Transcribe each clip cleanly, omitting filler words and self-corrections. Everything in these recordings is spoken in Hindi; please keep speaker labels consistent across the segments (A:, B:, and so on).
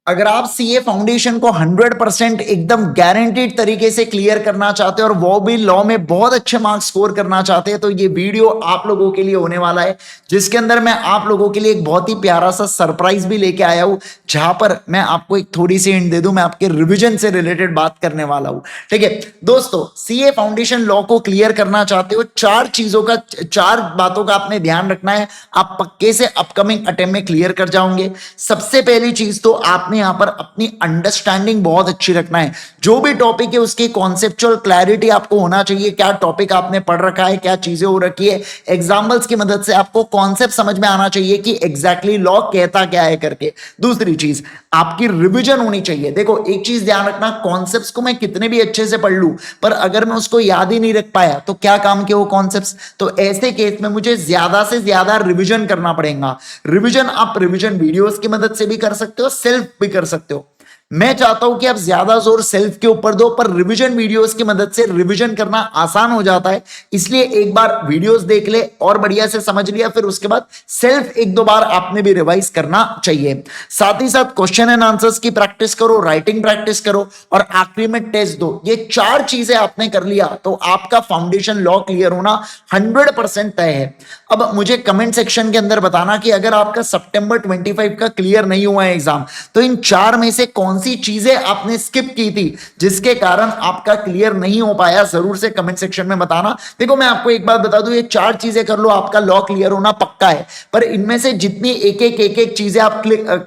A: अगर आप सीए फाउंडेशन को 100% एकदम गारंटीड तरीके से क्लियर करना चाहते हैं और वो भी लॉ में बहुत अच्छे मार्क्स स्कोर करना चाहते हैं तो ये वीडियो आप लोगों के लिए होने वाला है, जिसके अंदर मैं आप लोगों के लिए एक बहुत ही प्यारा सा सरप्राइज भी लेके आया हूं, जहां पर मैं आपको एक थोड़ी सी हिंट दे दूं, मैं आपके रिवीजन से रिलेटेड बात करने वाला हूं। ठीक है दोस्तों, सीए फाउंडेशन लॉ को क्लियर करना चाहते हो, चार बातों का आपने ध्यान रखना है, आप पक्के से अपकमिंग अटेम्प्ट में क्लियर कर जाओगे। सबसे पहली चीज तो आपने यहां पर अपनी अंडरस्टैंडिंग बहुत अच्छी रखना है। जो भी टॉपिक है उसकी कॉन्सेप्चुअल क्लैरिटी आपको होना चाहिए, क्या टॉपिक आपने पढ़ रखा है, क्या चीजें हो रखी है। एग्जांपल्स की मदद से आपको कॉन्सेप्ट समझ में आना चाहिए कि एग्जैक्टली लॉ कहता क्या है करके। दूसरी चीज, आपकी रिवीजन होनी चाहिए। देखो एक चीज ध्यान रखना, कॉन्सेप्ट्स को मैं कितने भी अच्छे से पढ़ लूं पर अगर मैं उसको याद ही नहीं रख पाया तो क्या काम के वो कॉन्सेप्ट्स। तो ऐसे केस में मुझे ज्यादा से ज्यादा रिवीजन करना पड़ेगा। रिवीजन आप रिवीजन वीडियोस की मदद से भी कर सकते हो, सेल्फ भी कर सकते हो। मैं चाहता हूं कि आप ज्यादा जोर सेल्फ के ऊपर दो, पर रिवीजन वीडियोस की मदद से रिवीजन करना आसान हो जाता है। इसलिए एक बार वीडियोस देख ले और बढ़िया से समझ लिया, फिर उसके बाद सेल्फ एक दो बार आपने भी रिवाइज करना चाहिए। साथ ही साथ क्वेश्चन एंड आंसर्स की प्रैक्टिस करो, राइटिंग प्रैक्टिस करो और आखिरी में टेस्ट दो। ये चार चीजें आपने कर लिया तो आपका फाउंडेशन लॉ क्लियर होना 100% तय है। अब मुझे कमेंट सेक्शन के अंदर बताना कि अगर आपका सितंबर 25 का क्लियर नहीं हुआ है एग्जाम, तो इन चार में से कौन सी चीजें आपने स्किप की थी जिसके कारण आपका क्लियर नहीं हो पाया, जरूर से कमेंट सेक्शन में बताना। देखो मैं आपको एक बात बता दूं, ये चार चीजें कर लो आपका लॉ क्लियर होना पक्का है, पर इनमें से जितनी एक एक चीजें आप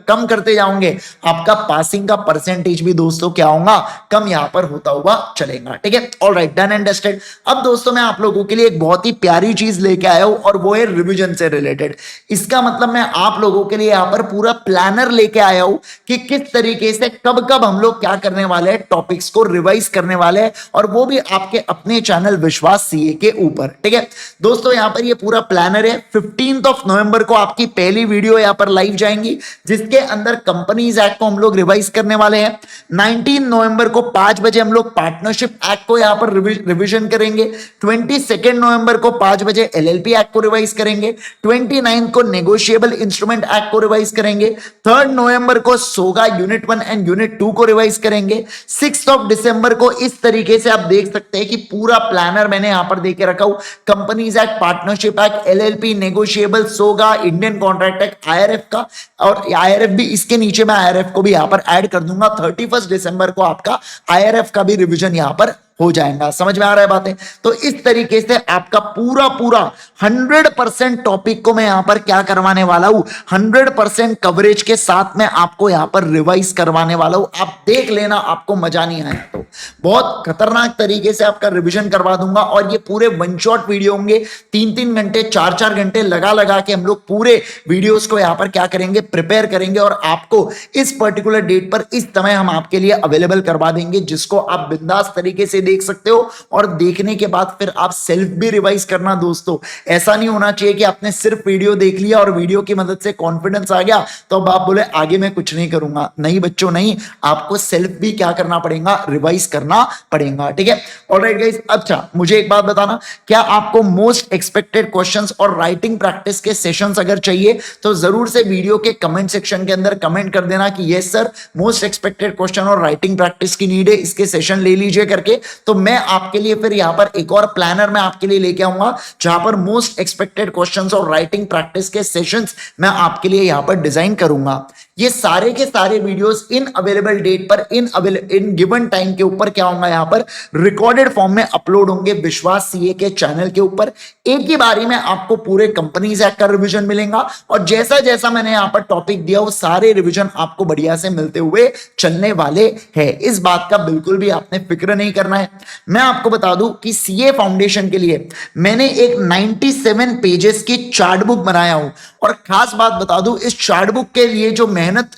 A: कम करते जाओगे आपका पासिंग का परसेंटेज भी दोस्तों क्या होगा, कम यहां पर होता हुआ चलेगा। ठीक है, ऑलराइट, डन एंड डस्टेड। अब दोस्तों मैं आप लोगों के लिए एक बहुत ही प्यारी चीज लेके आया हूं और वो है रिवीजन से रिलेटेड। इसका मतलब मैं आप लोगों के लिए यहां पर पूरा प्लानर लेके आया हूं कि किस तरीके से कब कब हम लोग क्या करने वाले हैं, टॉपिक्स को रिवाइज करने वाले हैं, और वो भी आपके अपने चैनल विश्वास सीए के ऊपर। ठीक है दोस्तों, यहां पर ये पूरा प्लानर है। 15 नवंबर को आपकी पहली वीडियो यहां पर लाइव जाएंगी, जिसके अंदर कंपनीज एक्ट को हम लोग रिवाइज करने वाले हैं। 19 नवंबर को 5 बजे हम लोग पार्टनरशिप एक्ट को यहां पर रिविजन करेंगे। 22 नवंबर को 5 बजे एलएलपी एक्ट को रिवाइज करेंगे। 29 को नेगोशिएबल इंस्ट्रूमेंट एक्ट को रिवाइज करेंगे। 3 नवंबर को सोगा यूनिट 1 एंड यूनिट 2 को रिवाइज करेंगे। 6 दिसंबर को इस तरीके से आप देख सकते हैं कि पूरा प्लानर मैंने यहां पर देके रखा हूं। Companies act, partnership act, LLP, negotiable, SOGA, Indian contract act, IRF का, और आईआरएफ भी इसके नीचे मैं आईआरएफ को भी यहां पर ऐड कर दूंगा। 31 दिसंबर को आपका आईआरएफ का भी रिवीजन यहां पर हो जाएगा। समझ में आ रहा है बातें? तो इस तरीके से आपका पूरा पूरा 100% टॉपिक को मैं यहां पर क्या करवाने वाला हूं, 100% कवरेज के साथ में आपको यहां पर रिवाइज करवाने वाला हूं। आप देख लेना, आपको मजा नहीं आया तो बहुत खतरनाक तरीके से आपका रिवीजन करवा दूंगा। और ये पूरे वन शॉट वीडियो होंगे, 3-3 घंटे 4-4 घंटे लगा लगा के हम लोग पूरे वीडियोस को यहां पर क्या करेंगे, प्रिपेयर करेंगे, और आपको इस पर्टिकुलर डेट पर इस समय हम आपके लिए अवेलेबल करवा देंगे, जिसको आप बिंदास तरीके से देख सकते हो। और देखने के बाद फिर आप सेल्फ भी रिवाइज करना दोस्तों। ऐसा नहीं होना चाहिए कि आपने सिर्फ वीडियो देख लिया और वीडियो की मदद से कॉन्फिडेंस आ गया तो अब आप बोले आगे मैं कुछ नहीं करूंगा। नहीं बच्चों, नहीं, आपको सेल्फ भी क्या करना पड़ेगा, रिवाइज करना पड़ेगा। ठीक है, ऑलराइट गाइस। अच्छा मुझे एक बात बताना, क्या आपको मोस्ट एक्सपेक्टेड क्वेश्चंस और राइटिंग प्रैक्टिस के सेशंस अगर चाहिए तो जरूर से वीडियो के कमेंट सेक्शन के अंदर कमेंट कर देना कि yes sir, most expected question और राइटिंग प्रैक्टिस की नीड है, इसके सेशन ले लीजिए करके। तो मैं आपके लिए फिर यहां पर एक और प्लानर मैं आपके लिए लेके आऊंगा, जहां पर मोस्ट एक्सपेक्टेड क्वेश्चंस और राइटिंग प्रैक्टिस के सेशंस मैं आपके लिए यहां पर डिजाइन करूंगा। ये सारे के सारे वीडियोस इन अवेलेबल डेट पर इन गिवन टाइम के ऊपर क्या होगा, यहां पर रिकॉर्डेड फॉर्म में अपलोड होंगे विश्वास सीए के चैनल के ऊपर। एक ही बारी में आपको पूरे कंपनीज एक्ट का रिवीजन मिलेगा, और जैसा जैसा मैंने यहां पर टॉपिक दिया वो सारे रिवीजन आपको बढ़िया से मिलते हुए चलने वाले हैं। इस बात का बिल्कुल भी आपने फिक्र नहीं करना है। मैं आपको बता दूं कि सीए फाउंडेशन के लिए मैंने एक 97 पेजेस की चार्ट बुक बनाया हूं, और खास बात बता दूं, इस चार्ट बुक के लिए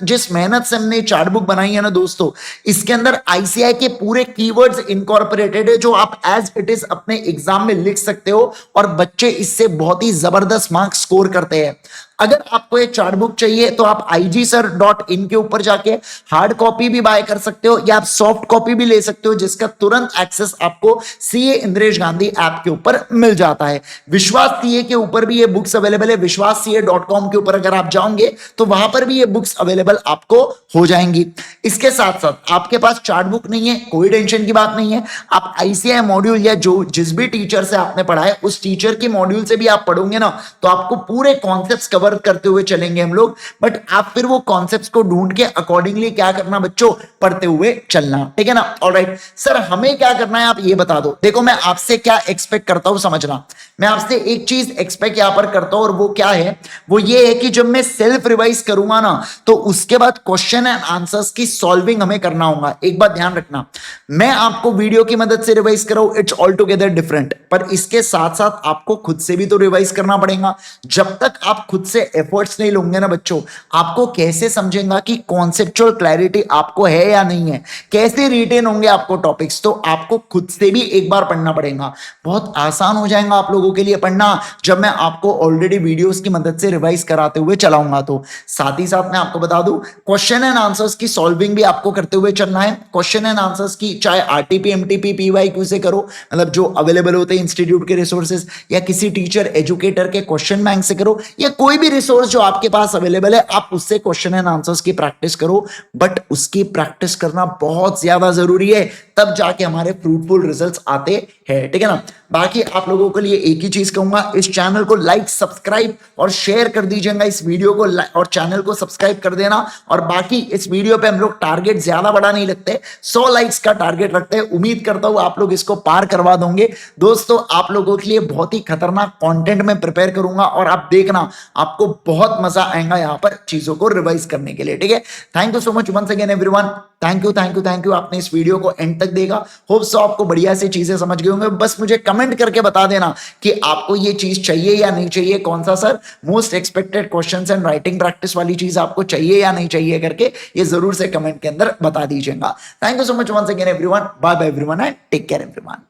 A: जिस मेहनत से हमने चार्ट बुक बनाई है ना दोस्तों, इसके अंदर आईसीआई के पूरे कीवर्ड्स इनकॉर्पोरेटेड है, जो आप एज इट इज अपने एग्जाम में लिख सकते हो, और बच्चे इससे बहुत ही जबरदस्त मार्क्स स्कोर करते हैं। अगर आपको एक चार्ट बुक चाहिए तो आप igsir.in के ऊपर जाके हार्ड कॉपी भी बाय कर सकते हो या आप सॉफ्ट कॉपी भी ले सकते हो, जिसका तुरंत एक्सेस आपको सीए इंद्रेश गांधी ऐप के ऊपर मिल जाता है। विश्वास सीए के ऊपर भी ये बुक्स अवेलेबल है। विश्वाससीए.com के ऊपर अगर आप जाओगे तो वहां पर भी ये बुक्स अवेलेबल आपको हो जाएंगी। इसके साथ साथ आपके पास चार्ट बुक नहीं है, कोई टेंशन की बात नहीं है। आप आईसीआई मॉड्यूल या जो जिस भी टीचर से आपने पढ़ा है उस टीचर के मॉड्यूल से भी आप पढ़ोगे ना तो आपको पूरे कॉन्सेप्ट्स कवर करते हुए चलेंगे हम लोग। बट आप फिर वो कॉन्सेप्ट्स को ढूंढ के अकॉर्डिंगली क्या करना बच्चों, पढ़ते हुए चलना, ठीक है ना। ऑलराइट सर, हमें क्या करना है आप ये बता दो। देखो मैं आपसे क्या एक्सपेक्ट करता हूं समझना, मैं आपसे एक चीज एक्सपेक्ट यहां पर करता हूं और वो क्या है, वो ये है कि जब मैं सेल्फ रिवाइज करूंगा ना तो उसके बाद क्वेश्चन एंड आंसर्स की सॉल्विंग हमें करना होगा। एक बात ध्यान रखना, मैं आपको वीडियो की मदद से रिवाइज कर रहा हूं, इट्स ऑल टुगेदर डिफरेंट, पर इसके साथ साथ आपको खुद से भी तो रिवाइज करना पड़ेगा। जब तक आप खुद से एफर्ट्स नहीं लोगे ना बच्चों, आपको कैसे समझेगा कि कॉन्सेप्चुअल क्लैरिटी आपको है या नहीं है, कैसे रिटेन होंगे आपको टॉपिक्स। तो आपको खुद से भी एक बार पढ़ना पड़ेगा। बहुत आसान हो जाएगा आप लोगों के लिए पढ़ना जब मैं आपको ऑलरेडी वीडियोस की मदद से रिवाइज कराते हुए चलाऊंगा। तो साथ ही साथ मैं आपको बता दूं, क्वेश्चन एंड आंसर्स की सॉल्विंग भी आपको करते हुए चलना है। क्वेश्चन एंड आंसर्स की चाहे आरटीपी, एमटीपी, पीवाईक्यू से करो, मतलब जो अवेलेबल होते हैं इंस्टीट्यूट के रिसोर्सेज, या किसी टीचर एजुकेटर के क्वेश्चन बैंक से करो, या कोई भी रिसोर्स जो आपके पास अवेलेबल है आप उससे क्वेश्चन एंड आंसर्स की प्रैक्टिस करो। बट उसकी प्रैक्टिस करना बहुत ज्यादा जरूरी है, तब जाके हमारे फ्रूटफुल रिजल्ट्स आते हैं, ठीक है ना। बाकी आप लोगों के लिए एक ही चीज कहूंगा, इस चैनल को लाइक, सब्सक्राइब और शेयर कर दीजिएगा इस वीडियो को, और चैनल को सब्सक्राइब कर देना। और बाकी इस वीडियो पे हम लोग टारगेट ज्यादा बड़ा नहीं रखते, 100 लाइक्स का टारगेट रखते हैं। उम्मीद करता हूं आप लोग इसको पार करवा दोगे। दोस्तों आप लोगों के लिए बहुत ही खतरनाक कंटेंट में प्रिपेयर करूंगा और आप देखना आपको बहुत मजा आएगा यहां पर चीजों को रिवाइज करने के लिए, ठीक है। Thank you so much once again everyone, thank you thank you thank you. आपने इस वीडियो को एंड तक देखा, होप सो आपको बढ़िया से चीजें समझ गए होंगे। बस मुझे कमेंट करके बता देना कि आपको ये चीज चाहिए या नहीं चाहिए, कौन सा sir most expected questions and writing practice वाली चीज आपको चाहिए या नहीं चाहिए करके ये जरूर से कमेंट के अंदर बता दीजिएगा। Thank you so much once again everyone, bye bye everyone and take care everyone.